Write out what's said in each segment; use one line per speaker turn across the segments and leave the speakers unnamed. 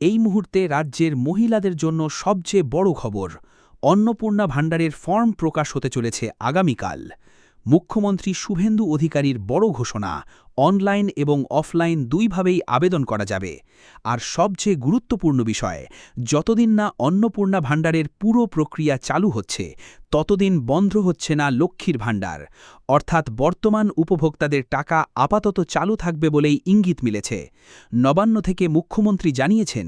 এই মুহূর্তে রাজ্যের মহিলাদের জন্য সবচেয়ে বড় খবর, অন্নপূর্ণা ভাণ্ডারের ফর্ম প্রকাশ হতে চলেছে আগামীকাল। মুখ্যমন্ত্রী শুভেন্দু অধিকারীর বড় ঘোষণা, অনলাইন এবং অফলাইন দুইভাবেই আবেদন করা যাবে। আর সবচেয়ে গুরুত্বপূর্ণ বিষয়, যতদিন না অন্নপূর্ণা ভাণ্ডারের পুরো প্রক্রিয়া চালু হচ্ছে, ততদিন বন্ধ হচ্ছে না লক্ষ্মীর ভাণ্ডার। অর্থাৎ বর্তমান উপভোক্তাদের টাকা আপাতত চালু থাকবে বলেই ইঙ্গিত মিলেছে। নবান্ন থেকে মুখ্যমন্ত্রী জানিয়েছেন,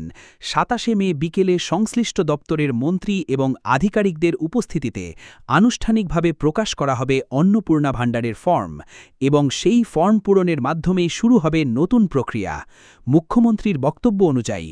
২৭শে মে বিকেলে সংশ্লিষ্ট দপ্তরের মন্ত্রী এবং আধিকারিকদের উপস্থিতিতে আনুষ্ঠানিকভাবে প্রকাশ করা হবে অন্নপূর্ণা ভাণ্ডারের ফর্ম, এবং সেই ফর্ম পূরণের মাধ্যমেই শুরু হবে নতুন প্রক্রিয়া। মুখ্যমন্ত্রীর বক্তব্য অনুযায়ী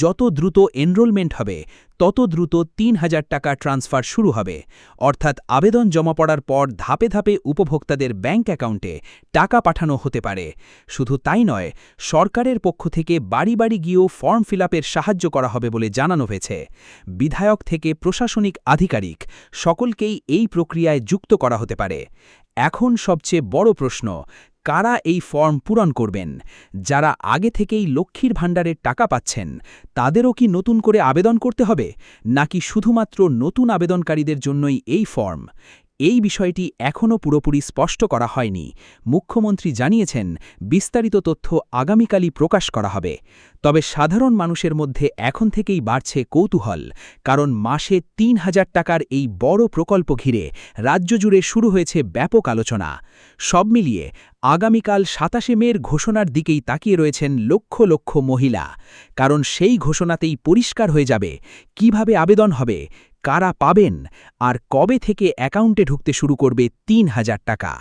যত দ্রুত এনরোলমেন্ট হবে, তত দ্রুত ৩,০০০ টাকা ট্রান্সফার শুরু হবে। অর্থাৎ আবেদন জমা পড়ার পর ধাপে ধাপে উপভোক্তাদের ব্যাংক অ্যাকাউন্টে টাকা পাঠানো হতে পারে। শুধু তাই নয়, সরকারের পক্ষ থেকে বাড়ি বাড়ি গিয়েও ফর্ম ফিল আপের সাহায্য করা হবে বলে জানানো হয়েছে। বিধায়ক থেকে প্রশাসনিক আধিকারিক সকলকেই এই প্রক্রিয়ায় যুক্ত করা হতে পারে। এখন সবচেয়ে বড় প্রশ্ন, কারা এই ফর্ম পূরণ করবেন? যারা আগে থেকেই লক্ষ্মীর ভাণ্ডারের টাকা পাচ্ছেন, তাদেরও কি নতুন করে আবেদন করতে হবে, নাকি শুধুমাত্র নতুন আবেদনকারীদের জন্যই এই ফর্ম? এই বিষয়টি এখনও পুরোপুরি স্পষ্ট করা হয়নি। মুখ্যমন্ত্রী জানিয়েছেন, বিস্তারিত তথ্য আগামীকালই প্রকাশ করা হবে। তবে সাধারণ মানুষের মধ্যে এখন থেকেই বাড়ছে কৌতূহল, কারণ মাসে ৩,০০০ টাকার এই বড় প্রকল্প ঘিরে রাজ্য জুড়ে শুরু হয়েছে ব্যাপক আলোচনা। সব মিলিয়ে আগামীকাল ২৭শে মের ঘোষণার দিকেই তাকিয়ে রয়েছেন লক্ষ লক্ষ মহিলা, কারণ সেই ঘোষণাতেই পরিষ্কার হয়ে যাবে কিভাবে আবেদন হবে, কারা পাবেন, আর কবে থেকে অ্যাকাউন্টে ঢুকতে শুরু করবে ৩,০০০ টাকা।